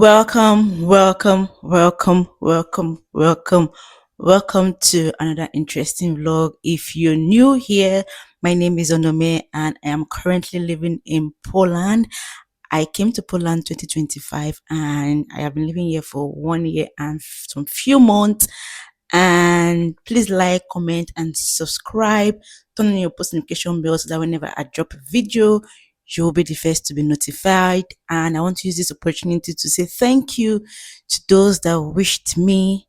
Welcome to another interesting vlog. If you're new here, my name is Onome and I am currently living in Poland. I came to Poland 2025 and I have been living here for 1 year and some few months. And please like, comment, and subscribe. Turn on your post notification bell so that whenever I drop a video, you'll be the first to be notified. And I want to use this opportunity to say thank you to those that wished me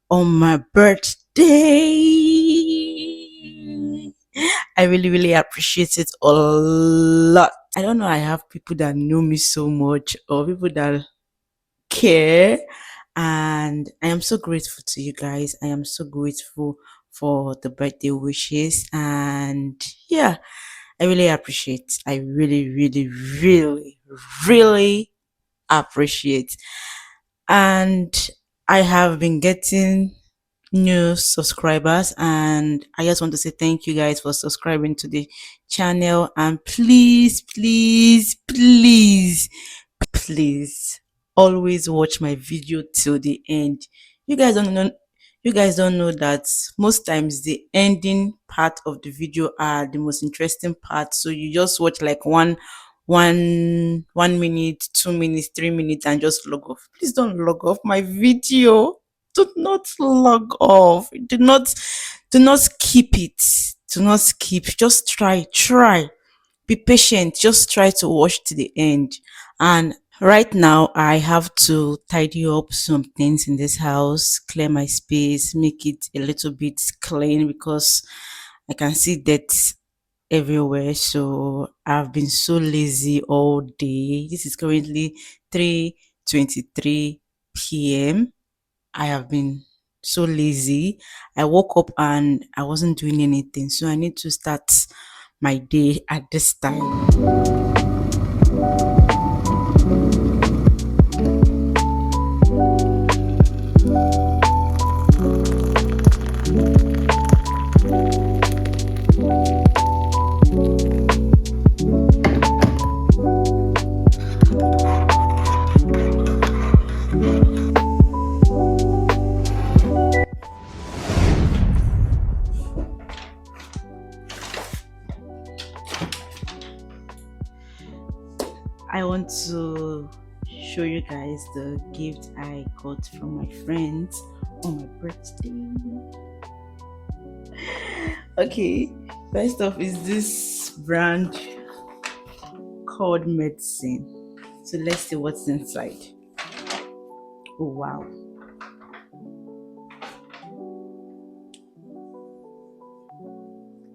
on my birthday. I really appreciate it a lot. I don't know, I have people that know me so much or people that care, and I am so grateful to you guys. I am so grateful for the birthday wishes, and yeah, I really appreciate. I really appreciate. And I have been getting new subscribers, and I just want to say thank you guys for subscribing to the channel. And please always watch my video till the end. You guys don't know you guys don't know that most times the ending part of the video are the most interesting part, so you just watch like one minute, 2 minutes, 3 minutes and just log off. Please don't log off my video. Do not log off. Do not skip it. Do not skip. Just try, be patient, just try to watch to the end. And right now I have to tidy up some things in this house, clear my space, make it a little bit clean because I can see dirt everywhere. So I've been so lazy all day. This is currently 3:23 p.m. I have been so lazy. I woke up and I wasn't doing anything, so I need to start my day at this time. I want to show you guys the gift I got from my friends on my birthday. Okay, first off is this brand called Medicine. So let's see what's inside. Oh wow.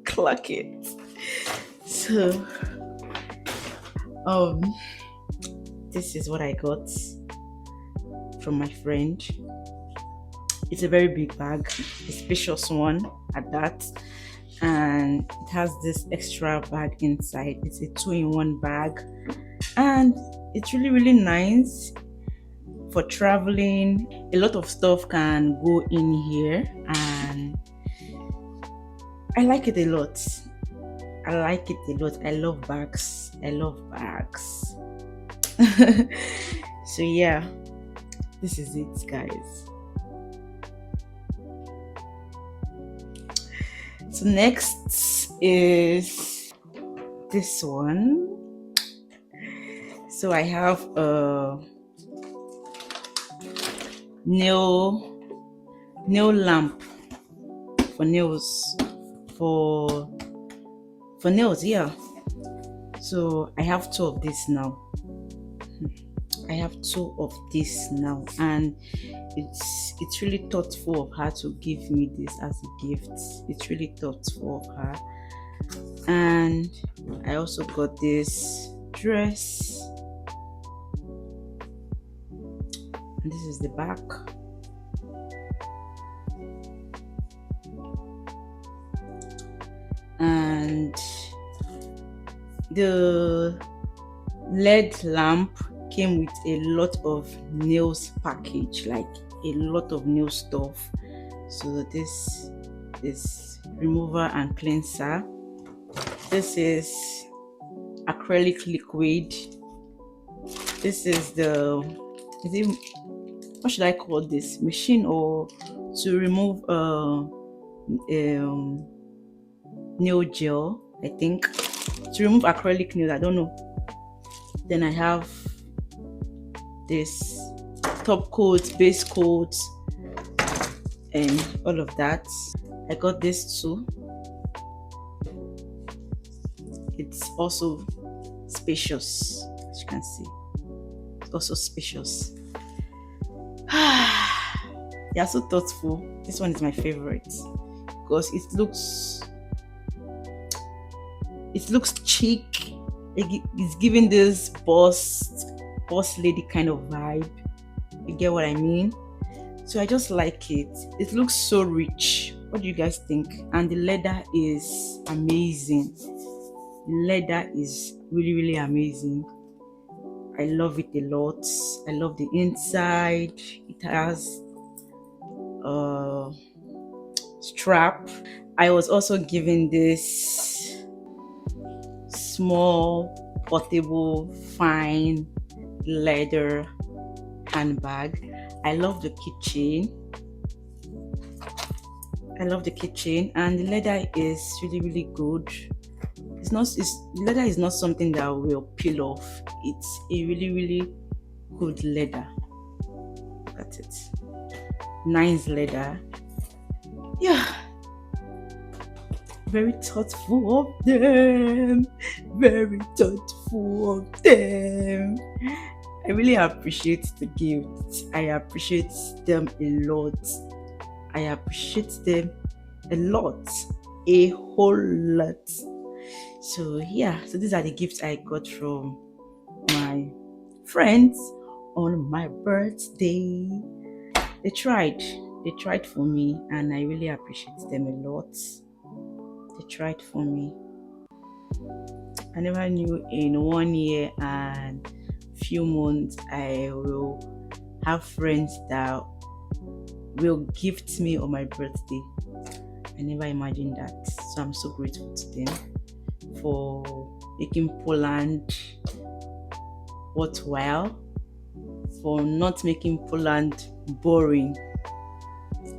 Clock it. So this is what I got from my friend. It's a very big bag, a spacious one at that, and it has this extra bag inside. It's a 2-in-1 bag, and it's really nice for traveling. A lot of stuff can go in here, and I like it a lot. I love bags. So yeah, this is it, guys. So next is this one. So I have a nail lamp for nails, for nails, yeah. So I have two of this now. And it's really thoughtful of her to give me this as a gift. It's really thoughtful of her. And I also got this dress, and this is the back. And the LED lamp came with a lot of nails package, like a lot of nail stuff. So this is remover and cleanser. This is acrylic liquid. This is the is it, what should I call this, machine, or to remove nail gel, I think, to remove acrylic nails, I don't know. Then I have this top coat, base coat, and all of that. I got this too. It's also spacious, as you can see. It's also spacious. They are so thoughtful. This one is my favorite because it looks chic. It's giving this boss lady kind of vibe. You get what I mean? So I just like it. It looks so rich. What do you guys think? And the leather is amazing. The leather is really, really amazing. I love it a lot. I love the inside. It has a strap. I was also given this small, portable, fine leather handbag. I love the keychain. And the leather is really, really good. Leather is not something that will peel off. It's a really, really good leather. That's it. Nice leather. Yeah. Very thoughtful of them. Very thoughtful of them. I really appreciate the gifts. I appreciate them a lot. I appreciate them a lot. A whole lot. So yeah, so these are the gifts I got from my friends on my birthday. They tried for me, and I really appreciate them a lot. They tried for me. I never knew in 1 year and few months I will have friends that will gift me on my birthday. I never imagined that. So I'm so grateful to them for making Poland worthwhile, for not making Poland boring.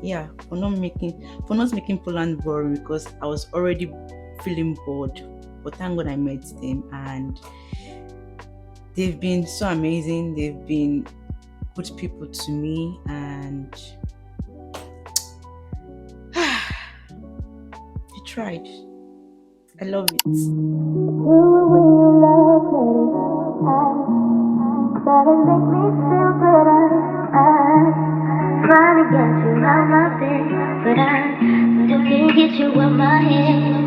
Yeah, for not making Poland boring, because I was already feeling bored. But thank God I met them, and they've been so amazing. They've been good people to me, and they tried. I love it. Make me feel better. Trying to get you out my bed, but I still can't get you in my head.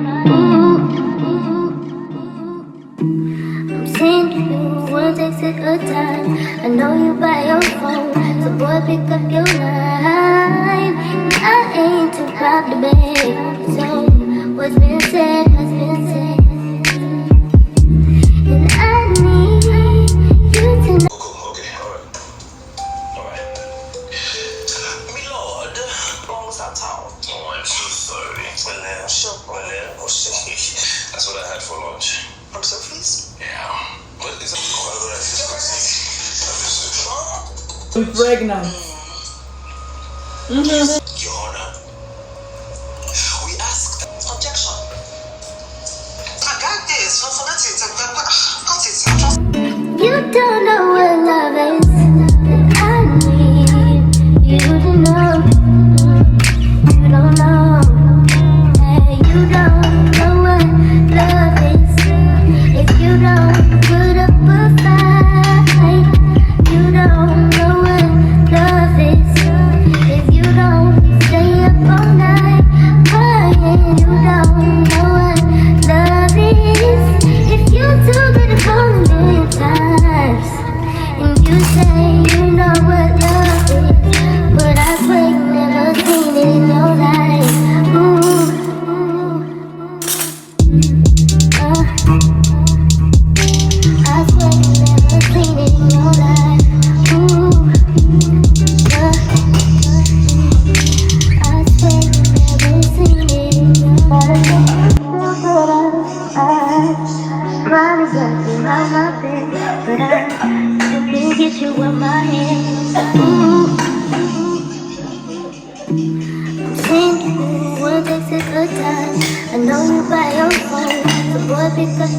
I'm saying you one text at a time. I know you by your phone, so boy pick up your line. I ain't too proud to beg, so what's been said has been said. And I need you to know. That's what I had for lunch. I'm so pleased. Yeah. What is that? I'm pregnant. Your Honor, we ask objection. I got this. You don't know what love is. I need you to know. You don't know. You don't know what love is. If you don't put up a fight, you don't know what love is. If you don't stay up all night crying, you don't know what love is. If you do get it wrong a million times,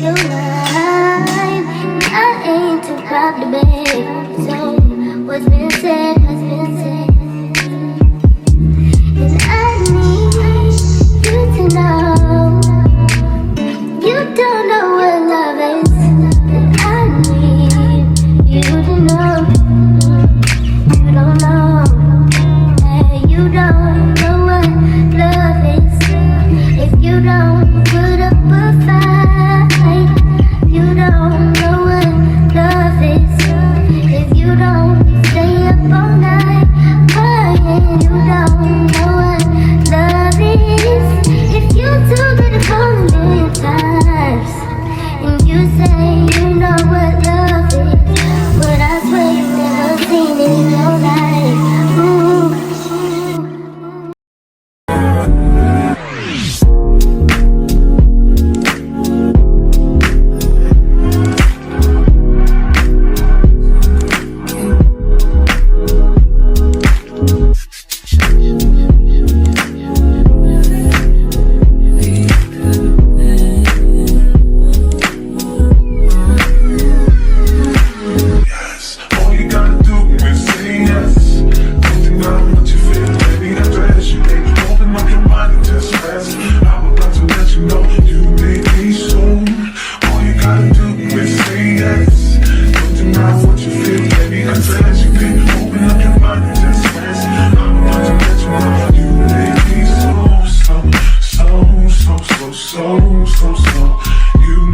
your mind. I ain't too proud to beg. So what's been said has been said. And I need you to know you don't know what love is. And I need you to know you don't know. Hey, you don't know what love is. If you don't put up a fight, you don't know what love is. If you don't stay up all night crying, you don't know what love is. If you took it upon a million times and you say you know what love is, but I swear you never seen it in your life. Ooh. All you gotta do is say yes. Don't deny what you feel, baby. Address you, baby. Open up your mind and just rest. I'm about to let you know you made me so. All you gotta do is say yes. Don't deny what you feel, baby. Address you, baby. Open up your mind and just rest. I'm about to let you know you made me so. You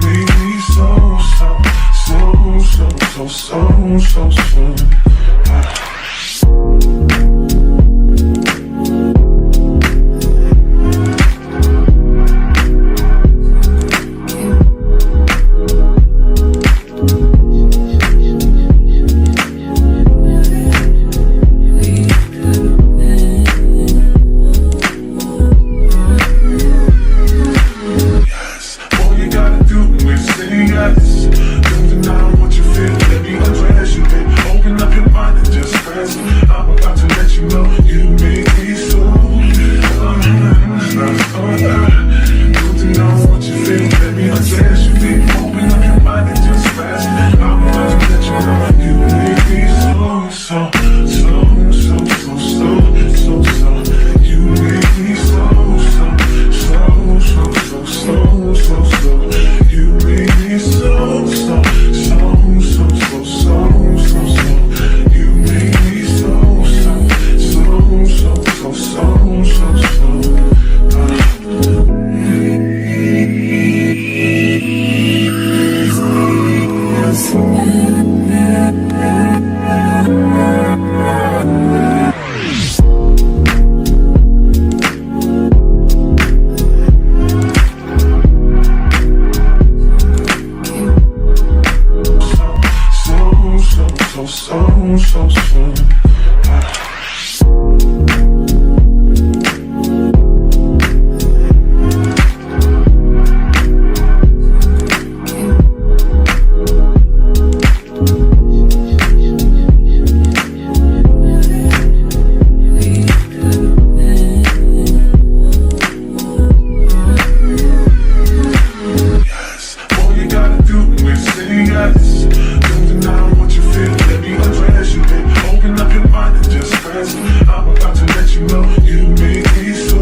made me so. All you gotta do is say yes. Don't deny what you feel, baby. Address you, baby. Open up your mind and just rest. I'm about to let you know you made me so.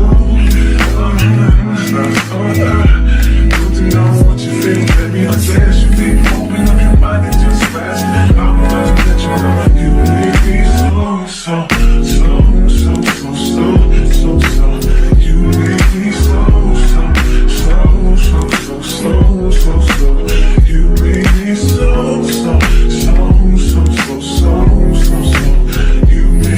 Don't deny what you feel, baby. Address you, baby. Open up your mind and just rest. I'm about to let you know you made me so. You made me so. You made me so. You made me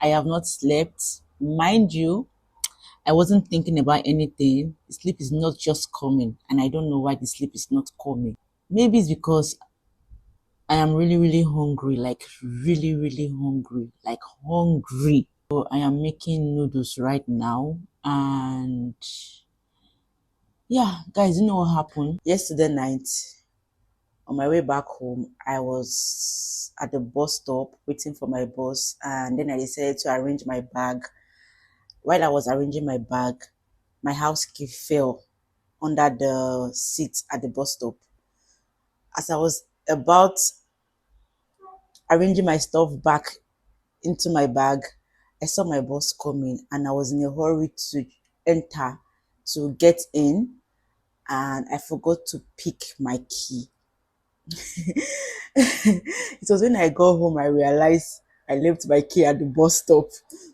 I have not slept. Mind you, I wasn't thinking about anything. The sleep is not just coming, and I don't know why the sleep is not coming. Maybe it's because I am really, really hungry, like really, really hungry, like hungry. So I am making noodles right now, and yeah, guys, you know what happened yesterday night? On my way back home, I was at the bus stop waiting for my bus, and then I decided to arrange my bag. While I was arranging my bag, my house key fell under the seat at the bus stop. As I was about arranging my stuff back into my bag, I saw my boss coming, and I was in a hurry to enter to get in, and I forgot to pick my key. It was when I got home I realized I left my key at the bus stop.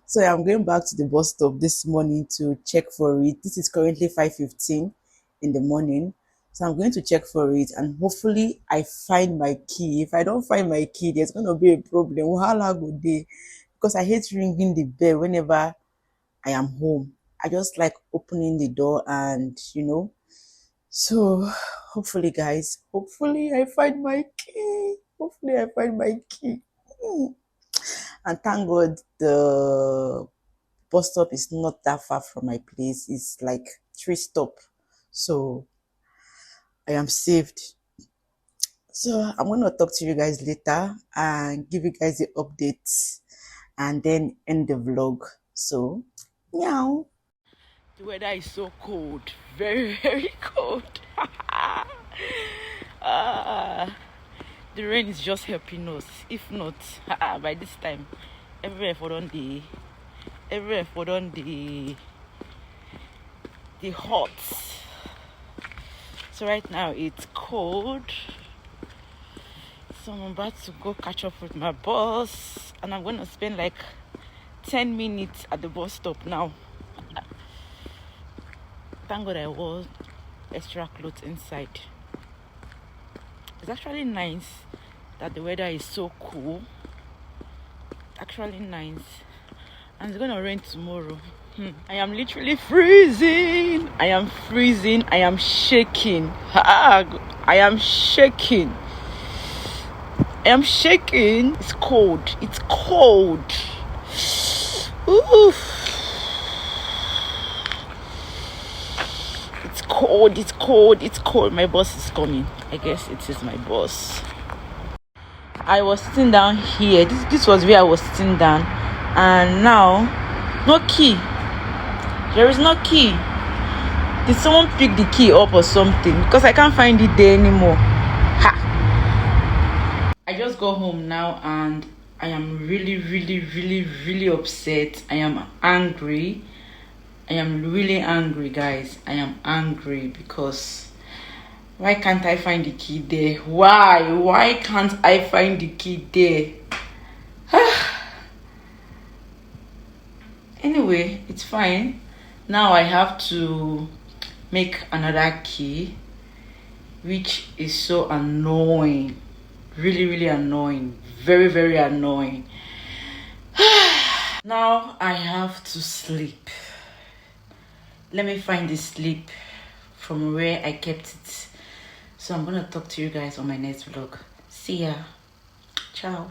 So I'm going back to the bus stop this morning to check for it. This is currently 5:15 in the morning. So I'm going to check for it, and hopefully I find my key. If I don't find my key, there's going to be a problem. Wahala go dey, because I hate ringing the bell whenever I am home. I just like opening the door and so hopefully, guys, hopefully I find my key. Hopefully I find my key. And thank God the bus stop is not that far from my place. It's like 3 stop. So I am saved. So I'm gonna talk to you guys later and give you guys the updates and then end the vlog. So meow. The weather is so cold, very, very cold. The rain is just helping us. If not, by this time, everywhere for the hot. So right now it's cold. So I'm about to go catch up with my boss, and I'm gonna spend like 10 minutes at the bus stop now. Thank God I wore extra clothes inside. It's actually nice that the weather is so cool. Actually nice. And it's gonna rain tomorrow. I am literally freezing. I am freezing. I am shaking. I am shaking. I am shaking. It's cold. It's cold. Oof. It's cold. It's cold. It's cold. My boss is coming. I guess it is my boss. I was sitting down here. This was where I was sitting down, and now no key. There is no key. Did someone pick the key up or something? Because I can't find it there anymore. I just got home now, and I am really, really, really, really upset. I am angry. I am really angry, guys. I am angry because why can't I find the key there? Why can't I find the key there? Anyway, it's fine. Now I have to make another key, which is so annoying. Really, really annoying. Very, very annoying. Now I have to sleep. Let me find the sleep from where I kept it. So I'm gonna talk to you guys on my next vlog. See ya. Ciao.